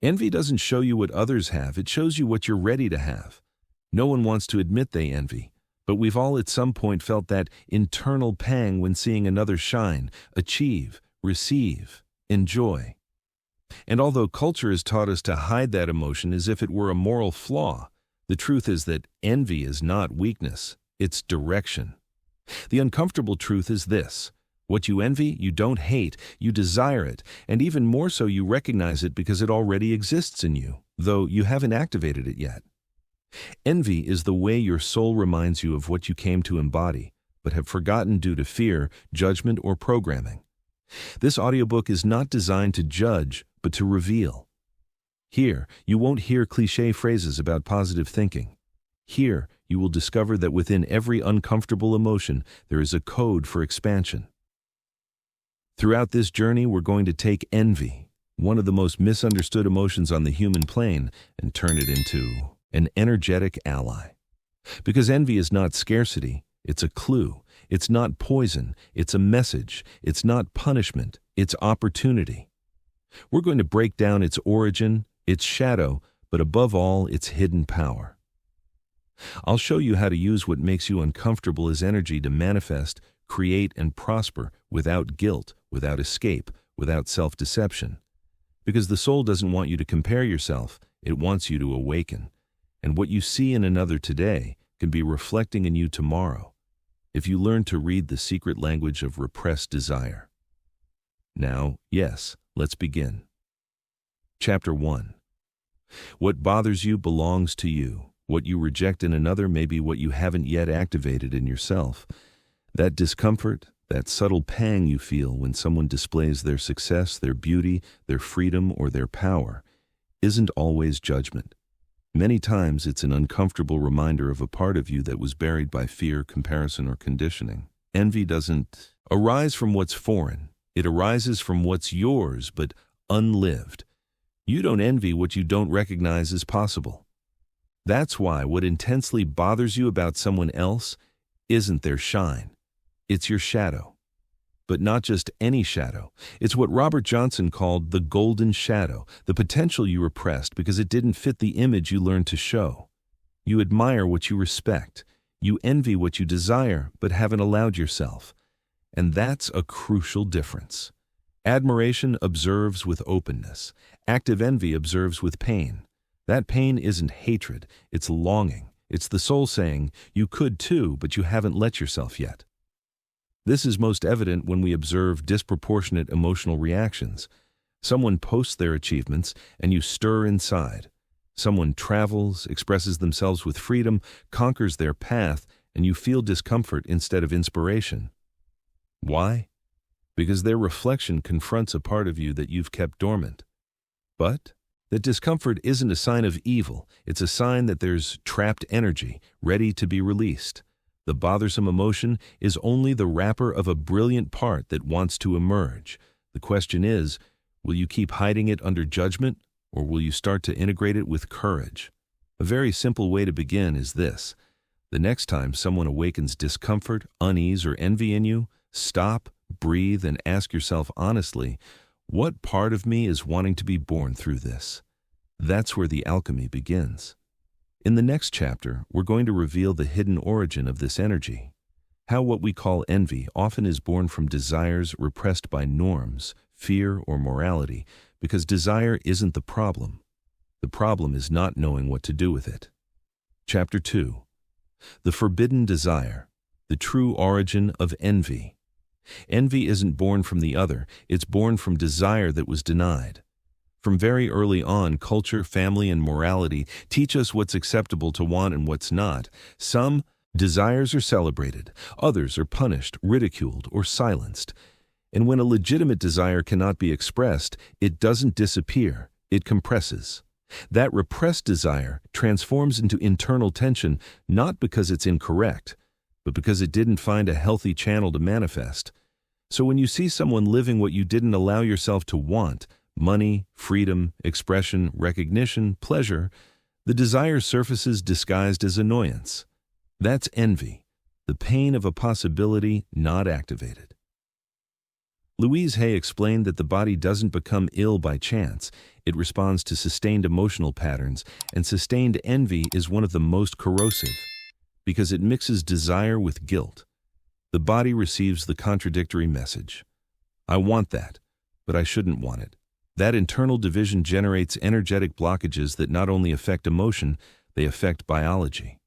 Envy doesn't show you what others have, it shows you what you're ready to have. No one wants to admit they envy, but we've all at some point felt that internal pang when seeing another shine, achieve, receive, enjoy. And although culture has taught us to hide that emotion as if it were a moral flaw, the truth is that envy is not weakness, it's direction. The uncomfortable truth is this: what you envy, you don't hate, you desire it, and even more so, you recognize it because it already exists in you, though you haven't activated it yet. Envy is the way your soul reminds you of what you came to embody, but have forgotten due to fear, judgment, or programming. This audiobook is not designed to judge, but to reveal. Here, you won't hear cliché phrases about positive thinking. Here, you will discover that within every uncomfortable emotion, there is a code for expansion. Throughout this journey, we're going to take envy, one of the most misunderstood emotions on the human plane, and turn it into an energetic ally. Because envy is not scarcity, it's a clue. It's not poison, it's a message. It's not punishment, it's opportunity. We're going to break down its origin, its shadow, but above all, its hidden power. I'll show you how to use what makes you uncomfortable as energy to manifest, create, and prosper without guilt, without escape, without self-deception. Because the soul doesn't want you to compare yourself, it wants you to awaken. And what you see in another today can be reflecting in you tomorrow, if you learn to read the secret language of repressed desire. Now, yes, let's begin. Chapter 1. What bothers you belongs to you. What you reject in another may be what you haven't yet activated in yourself. That discomfort, that subtle pang you feel when someone displays their success, their beauty, their freedom, or their power, isn't always judgment. Many times it's an uncomfortable reminder of a part of you that was buried by fear, comparison, or conditioning. Envy doesn't arise from what's foreign. It arises from what's yours, but unlived. You don't envy what you don't recognize as possible. That's why what intensely bothers you about someone else isn't their shine. It's your shadow. But not just any shadow. It's what Robert Johnson called the golden shadow, the potential you repressed because it didn't fit the image you learned to show. You admire what you respect. You envy what you desire, but haven't allowed yourself. And that's a crucial difference. Admiration observes with openness. Active envy observes with pain. That pain isn't hatred, it's longing. It's the soul saying, you could too, but you haven't let yourself yet. This is most evident when we observe disproportionate emotional reactions. Someone posts their achievements, and you stir inside. Someone travels, expresses themselves with freedom, conquers their path, and you feel discomfort instead of inspiration. Why? Because their reflection confronts a part of you that you've kept dormant. But that discomfort isn't a sign of evil. It's a sign that there's trapped energy, ready to be released. The bothersome emotion is only the wrapper of a brilliant part that wants to emerge. The question is, will you keep hiding it under judgment, or will you start to integrate it with courage? A very simple way to begin is this. The next time someone awakens discomfort, unease, or envy in you, stop, breathe, and ask yourself honestly, what part of me is wanting to be born through this? That's where the alchemy begins. In the next chapter, we're going to reveal the hidden origin of this energy, how what we call envy often is born from desires repressed by norms, fear, or morality, because desire isn't the problem. The problem is not knowing what to do with it. Chapter 2. The forbidden desire, the true origin of envy. Envy isn't born from the other, it's born from desire that was denied. From very early on, culture, family, and morality teach us what's acceptable to want and what's not. Some desires are celebrated, others are punished, ridiculed, or silenced. And when a legitimate desire cannot be expressed, it doesn't disappear, it compresses. That repressed desire transforms into internal tension not because it's incorrect, but because it didn't find a healthy channel to manifest. So when you see someone living what you didn't allow yourself to want, money, freedom, expression, recognition, pleasure, the desire surfaces disguised as annoyance. That's envy, the pain of a possibility not activated. Louise Hay explained that the body doesn't become ill by chance. It responds to sustained emotional patterns, and sustained envy is one of the most corrosive, because it mixes desire with guilt. The body receives the contradictory message. I want that, but I shouldn't want it. That internal division generates energetic blockages that not only affect emotion, they affect biology.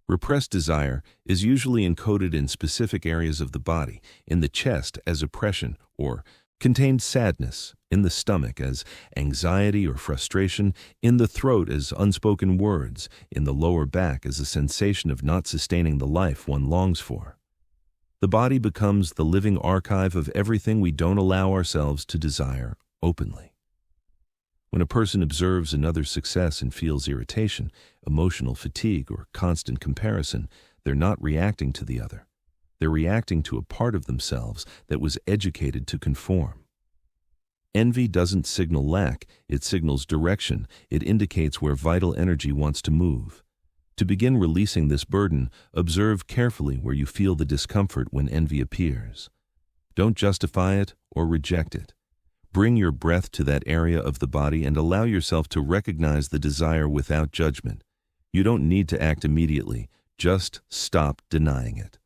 Repressed desire is usually encoded in specific areas of the body, in the chest as oppression or contained sadness, in the stomach as anxiety or frustration, in the throat as unspoken words, in the lower back as a sensation of not sustaining the life one longs for. The body becomes the living archive of everything we don't allow ourselves to desire openly. When a person observes another's success and feels irritation, emotional fatigue, or constant comparison, they're not reacting to the other. They're reacting to a part of themselves that was educated to conform. Envy doesn't signal lack, it signals direction. It indicates where vital energy wants to move. To begin releasing this burden, observe carefully where you feel the discomfort when envy appears. Don't justify it or reject it. Bring your breath to that area of the body and allow yourself to recognize the desire without judgment. You don't need to act immediately, just stop denying it.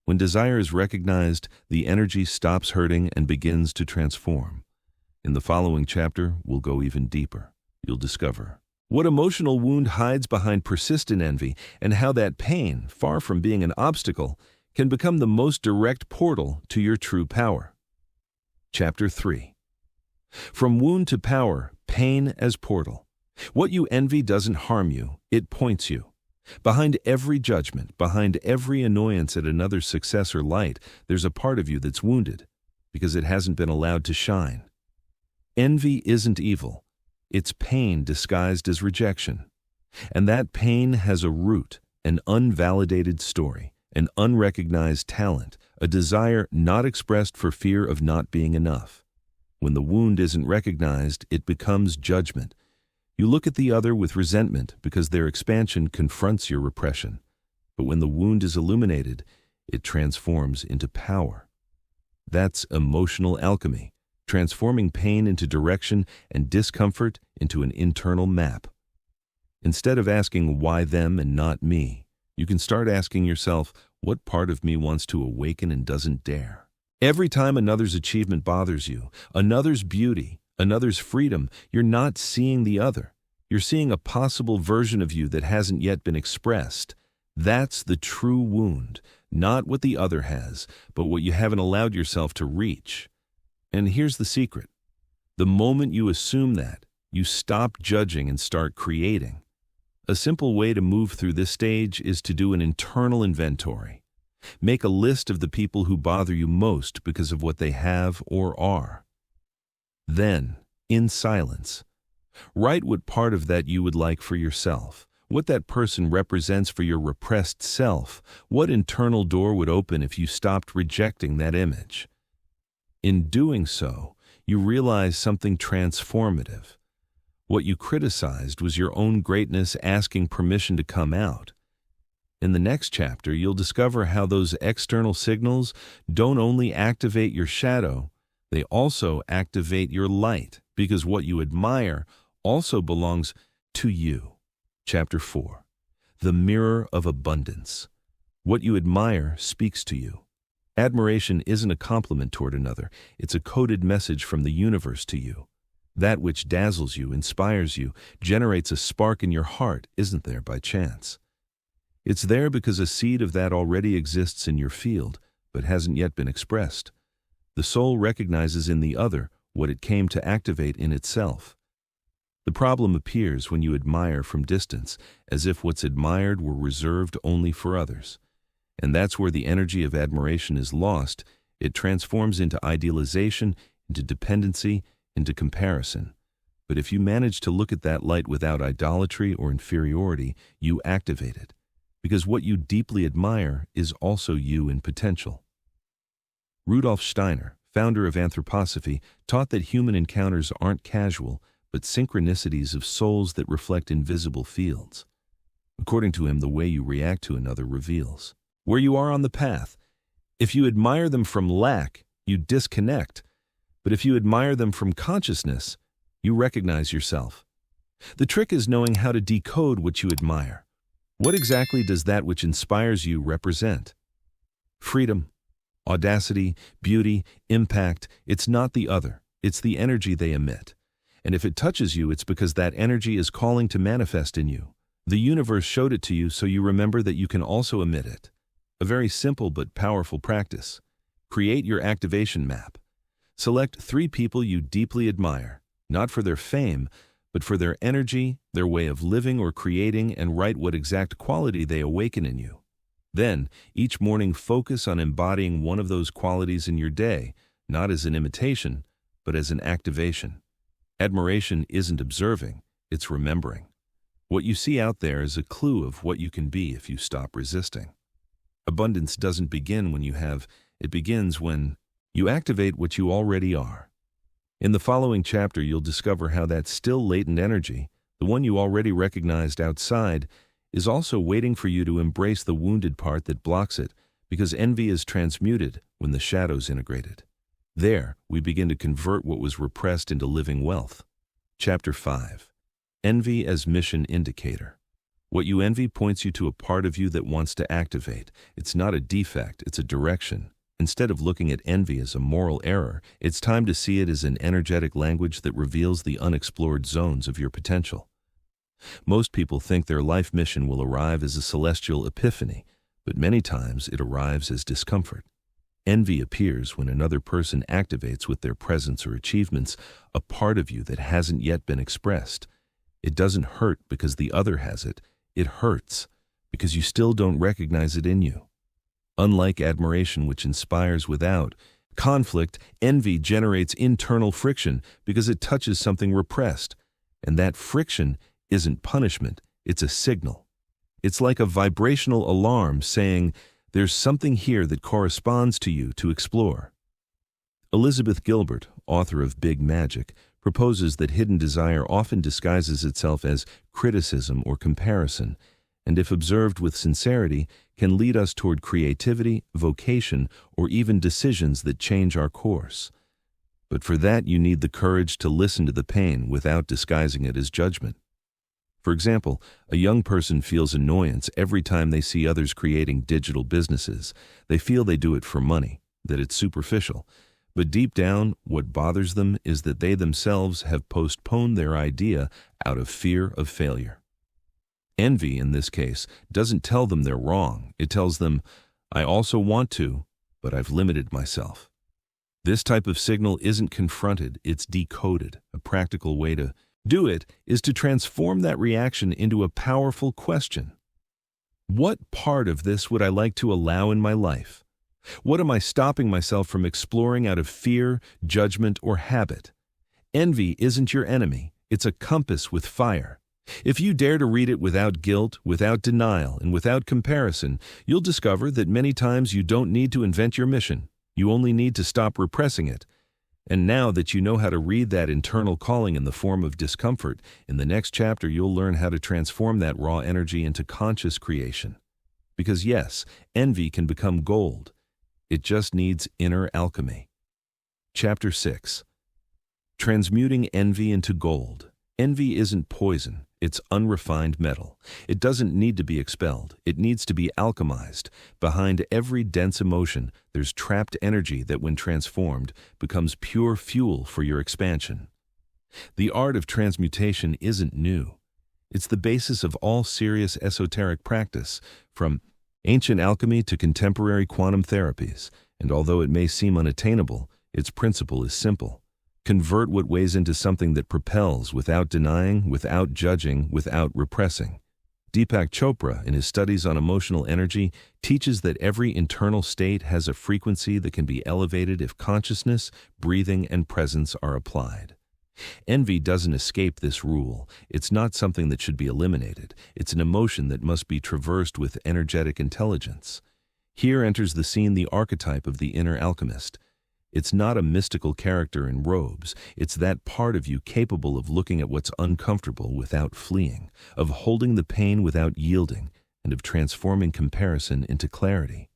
When desire is recognized, the energy stops hurting and begins to transform. In the following chapter, we'll go even deeper. You'll discover what emotional wound hides behind persistent envy and how that pain, far from being an obstacle, can become the most direct portal to your true power. Chapter 3. From wound to power, pain as portal. What you envy doesn't harm you, it points you. Behind every judgment, behind every annoyance at another's success or light, there's a part of you that's wounded, because it hasn't been allowed to shine. Envy isn't evil. It's pain disguised as rejection. And that pain has a root, an unvalidated story, an unrecognized talent, a desire not expressed for fear of not being enough. When the wound isn't recognized, it becomes judgment. You look at the other with resentment because their expansion confronts your repression. But when the wound is illuminated, it transforms into power. That's emotional alchemy, transforming pain into direction and discomfort into an internal map. Instead of asking why them and not me, you can start asking yourself, what part of me wants to awaken and doesn't dare? Every time another's achievement bothers you, another's beauty, another's freedom, you're not seeing the other. You're seeing a possible version of you that hasn't yet been expressed. That's the true wound, not what the other has, but what you haven't allowed yourself to reach. And here's the secret. The moment you assume that, you stop judging and start creating. A simple way to move through this stage is to do an internal inventory. Make a list of the people who bother you most because of what they have or are. Then, in silence, write what part of that you would like for yourself, what that person represents for your repressed self, what internal door would open if you stopped rejecting that image. In doing so, you realize something transformative. What you criticized was your own greatness asking permission to come out. In the next chapter, you'll discover how those external signals don't only activate your shadow, they also activate your light, because what you admire also belongs to you. Chapter 4. The Mirror of Abundance. What you admire speaks to you. Admiration isn't a compliment toward another, it's a coded message from the universe to you. That which dazzles you, inspires you, generates a spark in your heart isn't there by chance. It's there because a seed of that already exists in your field, but hasn't yet been expressed. The soul recognizes in the other what it came to activate in itself. The problem appears when you admire from distance, as if what's admired were reserved only for others. And that's where the energy of admiration is lost. It transforms into idealization, into dependency, into comparison. But if you manage to look at that light without idolatry or inferiority, you activate it. Because what you deeply admire is also you in potential. Rudolf Steiner, founder of anthroposophy, taught that human encounters aren't casual, but synchronicities of souls that reflect invisible fields. According to him, the way you react to another reveals where you are on the path. If you admire them from lack, you disconnect. But if you admire them from consciousness, you recognize yourself. The trick is knowing how to decode what you admire. What exactly does that which inspires you represent? Freedom, audacity, beauty, impact. It's not the other. It's the energy they emit. And if it touches you, it's because that energy is calling to manifest in you. The universe showed it to you so you remember that you can also emit it. A very simple but powerful practice. Create your activation map. Select 3 people you deeply admire, not for their fame, but for their energy, their way of living or creating, and write what exact quality they awaken in you. Then, each morning focus on embodying one of those qualities in your day, not as an imitation, but as an activation. Admiration isn't observing, it's remembering. What you see out there is a clue of what you can be if you stop resisting. Abundance doesn't begin when you have, it begins when you activate what you already are. In the following chapter, you'll discover how that still latent energy, the one you already recognized outside, is also waiting for you to embrace the wounded part that blocks it, because envy is transmuted when the shadows integrated. There, we begin to convert what was repressed into living wealth. Chapter 5. Envy as Mission Indicator. What you envy points you to a part of you that wants to activate. It's not a defect, it's a direction. Instead of looking at envy as a moral error, it's time to see it as an energetic language that reveals the unexplored zones of your potential. Most people think their life mission will arrive as a celestial epiphany, but many times it arrives as discomfort. Envy appears when another person activates with their presence or achievements a part of you that hasn't yet been expressed. It doesn't hurt because the other has it. It hurts because you still don't recognize it in you. Unlike admiration, which inspires without conflict, envy generates internal friction because it touches something repressed. And that friction isn't punishment, it's a signal. It's like a vibrational alarm saying, there's something here that corresponds to you to explore. Elizabeth Gilbert, author of Big Magic, proposes that hidden desire often disguises itself as criticism or comparison, and if observed with sincerity, can lead us toward creativity, vocation, or even decisions that change our course. But for that, you need the courage to listen to the pain without disguising it as judgment. For example, a young person feels annoyance every time they see others creating digital businesses. They feel they do it for money, that it's superficial. But deep down, what bothers them is that they themselves have postponed their idea out of fear of failure. Envy, in this case, doesn't tell them they're wrong. It tells them, I also want to, but I've limited myself. This type of signal isn't confronted, it's decoded. A practical way to do it is to transform that reaction into a powerful question. What part of this would I like to allow in my life? What am I stopping myself from exploring out of fear, judgment, or habit? Envy isn't your enemy. It's a compass with fire. If you dare to read it without guilt, without denial, and without comparison, you'll discover that many times you don't need to invent your mission. You only need to stop repressing it. And now that you know how to read that internal calling in the form of discomfort, in the next chapter you'll learn how to transform that raw energy into conscious creation. Because yes, envy can become gold. It just needs inner alchemy. Chapter 6. Transmuting envy into gold. Envy isn't poison, it's unrefined metal. It doesn't need to be expelled, it needs to be alchemized. Behind every dense emotion, there's trapped energy that, when transformed, becomes pure fuel for your expansion. The art of transmutation isn't new. It's the basis of all serious esoteric practice, from ancient alchemy to contemporary quantum therapies, and although it may seem unattainable, its principle is simple. Convert what weighs into something that propels without denying, without judging, without repressing. Deepak Chopra, in his studies on emotional energy, teaches that every internal state has a frequency that can be elevated if consciousness, breathing, and presence are applied. Envy doesn't escape this rule. It's not something that should be eliminated. It's an emotion that must be traversed with energetic intelligence. Here enters the scene the archetype of the inner alchemist. It's not a mystical character in robes. It's that part of you capable of looking at what's uncomfortable without fleeing, of holding the pain without yielding, and of transforming comparison into clarity.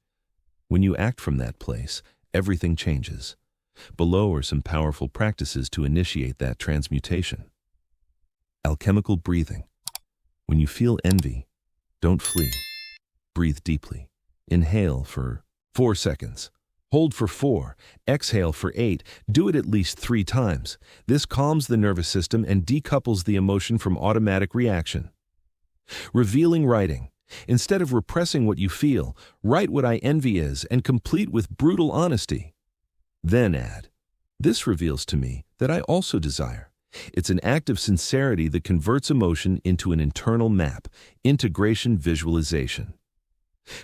When you act from that place, everything changes. Below are some powerful practices to initiate that transmutation. Alchemical breathing. When you feel envy, don't flee. Breathe deeply. Inhale for 4 seconds. Hold for 4. Exhale for 8. Do it at least 3 times. This calms the nervous system and decouples the emotion from automatic reaction. Revealing writing. Instead of repressing what you feel, write what I envy is and complete with brutal honesty. Then add, this reveals to me that I also desire. It's an act of sincerity that converts emotion into an internal map, integration visualization.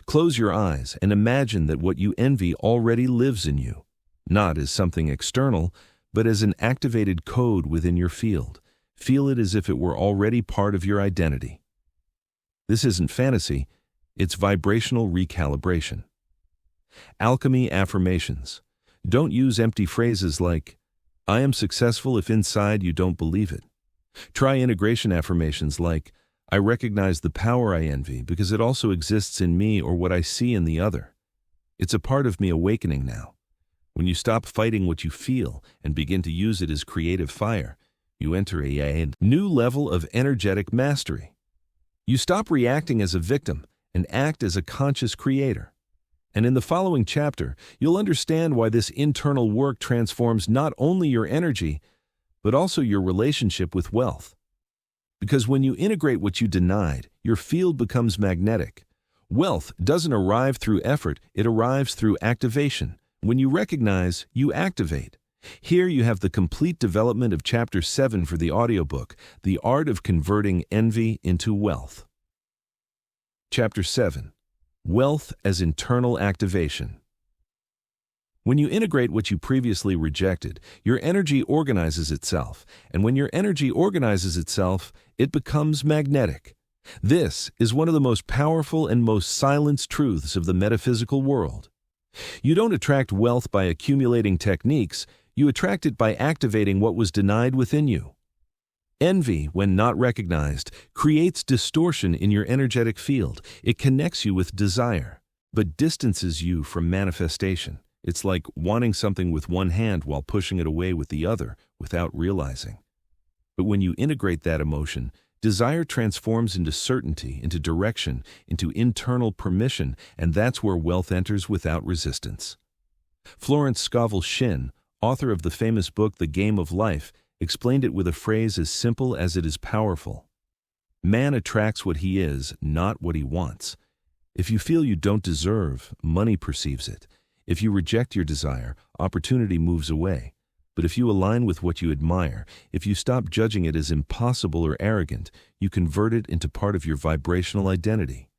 Close your eyes and imagine that what you envy already lives in you, not as something external, but as an activated code within your field. Feel it as if it were already part of your identity. This isn't fantasy, it's vibrational recalibration. Alchemy affirmations. Don't use empty phrases like, I am successful if inside you don't believe it. Try integration affirmations like, I recognize the power I envy because it also exists in me or what I see in the other. It's a part of me awakening now. When you stop fighting what you feel and begin to use it as creative fire, you enter a new level of energetic mastery. You stop reacting as a victim and act as a conscious creator. And in the following chapter, you'll understand why this internal work transforms not only your energy, but also your relationship with wealth. Because when you integrate what you denied, your field becomes magnetic. Wealth doesn't arrive through effort, it arrives through activation. When you recognize, you activate. Here you have the complete development of Chapter 7 for the audiobook, The Art of Converting Envy into Wealth. Chapter 7. Wealth as Internal Activation. When you integrate what you previously rejected, your energy organizes itself, and when your energy organizes itself, it becomes magnetic. This is one of the most powerful and most silenced truths of the metaphysical world. You don't attract wealth by accumulating techniques, you attract it by activating what was denied within you. Envy, when not recognized, creates distortion in your energetic field. It connects you with desire, but distances you from manifestation. It's like wanting something with one hand while pushing it away with the other without realizing. But when you integrate that emotion, desire transforms into certainty, into direction, into internal permission, and that's where wealth enters without resistance. Florence Scovel Shinn, author of the famous book The Game of Life, explained it with a phrase as simple as it is powerful. Man attracts what he is, not what he wants. If you feel you don't deserve, money perceives it. If you reject your desire, opportunity moves away. But if you align with what you admire, if you stop judging it as impossible or arrogant, you convert it into part of your vibrational identity.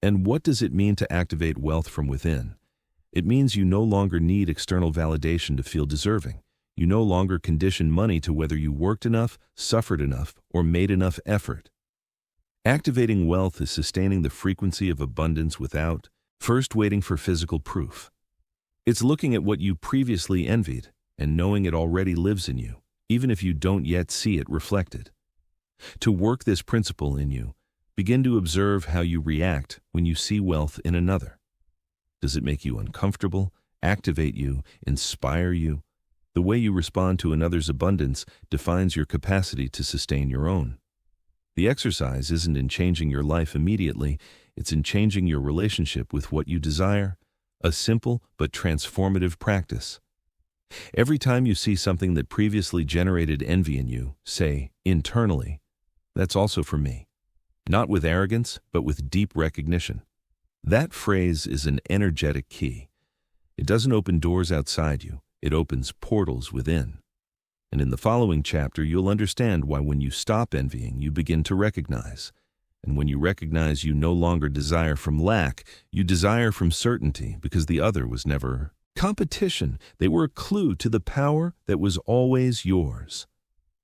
And what does it mean to activate wealth from within? It means you no longer need external validation to feel deserving. You no longer condition money to whether you worked enough, suffered enough, or made enough effort. Activating wealth is sustaining the frequency of abundance without first waiting for physical proof. It's looking at what you previously envied and knowing it already lives in you, even if you don't yet see it reflected. To work this principle in you, begin to observe how you react when you see wealth in another. Does it make you uncomfortable, activate you, inspire you? The way you respond to another's abundance defines your capacity to sustain your own. The exercise isn't in changing your life immediately, it's in changing your relationship with what you desire, a simple but transformative practice. Every time you see something that previously generated envy in you, say, internally, that's also for me. Not with arrogance, but with deep recognition. That phrase is an energetic key. It doesn't open doors outside you. It opens portals within. And in the following chapter, you'll understand why when you stop envying, you begin to recognize. And when you recognize you no longer desire from lack, you desire from certainty because the other was never competition. They were a clue to the power that was always yours.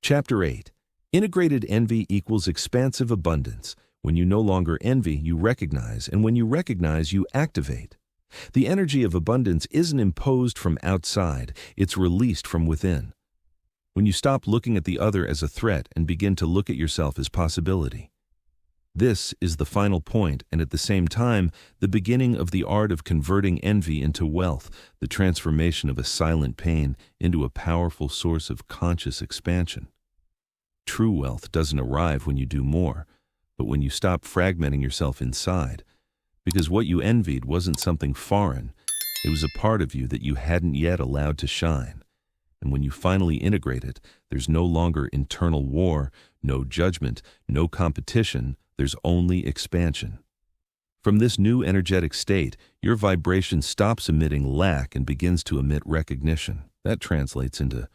Chapter 8. Integrated envy equals expansive abundance. When you no longer envy, you recognize, and when you recognize, you activate. The energy of abundance isn't imposed from outside, it's released from within. When you stop looking at the other as a threat and begin to look at yourself as possibility. This is the final point, and at the same time, the beginning of the art of converting envy into wealth, the transformation of a silent pain into a powerful source of conscious expansion. True wealth doesn't arrive when you do more, but when you stop fragmenting yourself inside, because what you envied wasn't something foreign, it was a part of you that you hadn't yet allowed to shine. And when you finally integrate it, there's no longer internal war, no judgment, no competition, there's only expansion. From this new energetic state, your vibration stops emitting lack and begins to emit recognition. That translates into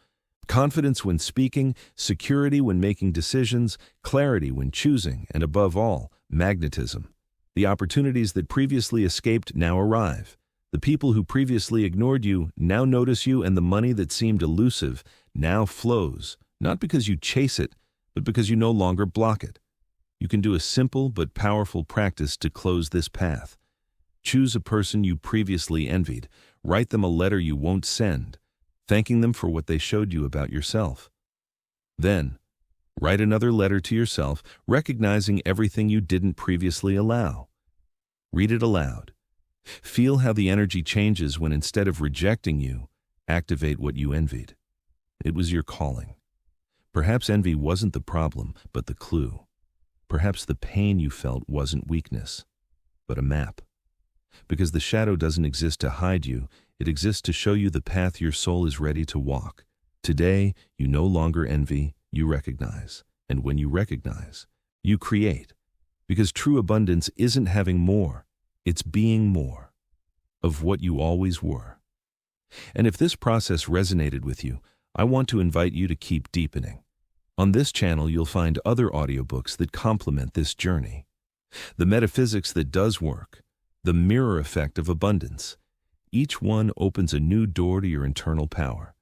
confidence when speaking, security when making decisions, clarity when choosing, and above all, magnetism. The opportunities that previously escaped now arrive. The people who previously ignored you now notice you, and the money that seemed elusive now flows, not because you chase it, but because you no longer block it. You can do a simple but powerful practice to close this path. Choose a person you previously envied. Write them a letter you won't send, thanking them for what they showed you about yourself. Then, write another letter to yourself, recognizing everything you didn't previously allow. Read it aloud. Feel how the energy changes when, instead of rejecting you, activate what you envied. It was your calling. Perhaps envy wasn't the problem, but the clue. Perhaps the pain you felt wasn't weakness, but a map. Because the shadow doesn't exist to hide you, it exists to show you the path your soul is ready to walk. Today, you no longer envy, you recognize. And when you recognize, you create. Because true abundance isn't having more, it's being more of what you always were. And if this process resonated with you, I want to invite you to keep deepening. On this channel, you'll find other audiobooks that complement this journey. The metaphysics that does work, the mirror effect of abundance. Each one opens a new door to your internal power.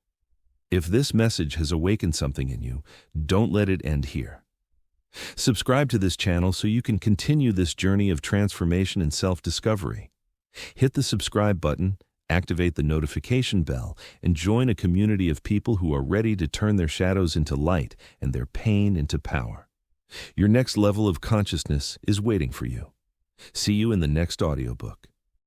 If this message has awakened something in you, don't let it end here. Subscribe to this channel so you can continue this journey of transformation and self-discovery. Hit the subscribe button, activate the notification bell, and join a community of people who are ready to turn their shadows into light and their pain into power. Your next level of consciousness is waiting for you. See you in the next audiobook.